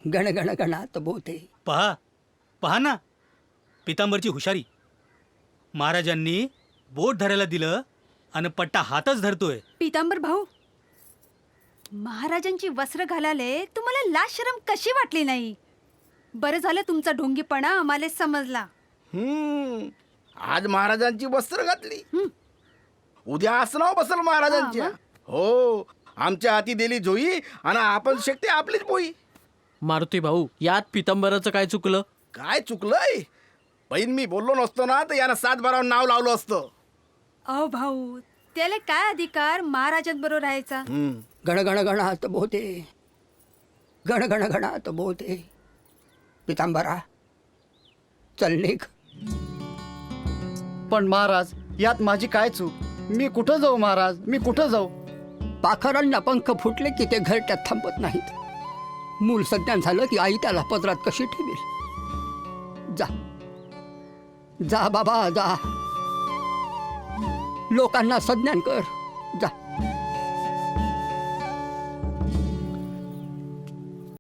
गण गण गणात बोते. पहा पहा ना पितांबरची हुशारी. महाराजांनी बोट धरायला दिलं आणि पट्टा हातच धरतोय. पितांबर भाऊ, महाराजांची वस्त्र घालाले तुम्हाला लाज शरम कशी वाटली नाही? बरं झालं तुमचा ढोंगीपणा आम्हाला समजला. आज महाराजांची वस्त्र घातली, उद्या आसनावर बसल महाराजांच्या. हो, आमच्या हाती दिली जोई आणि आपण शेकटे आपलीच बोई. मारुती भाऊ, यात पितांबराचं काय चुकलं? काय चुकलंय? बहीण मी बोललो नसतो ना तर यानं 7-12 नाव लावलं असतं. अहो भाऊ, त्याला काय अधिकार महाराजांबरोबर राहायचा? गण गण गणात बोते. गण गण गणात बोते. पितांबरा, चल निघ. पण महाराज, यात माझी काय चूक? मी कुठं जाऊ महाराज, मी कुठं जाऊ? पाखरांना पंख फुटले की ते घरट्यात थांबत नाहीत. मूल संज्ञान झालं की आई त्याला पदरात कशी ठेवेल? जा जा बाबा जा, लोकांना संज्ञान कर. जा.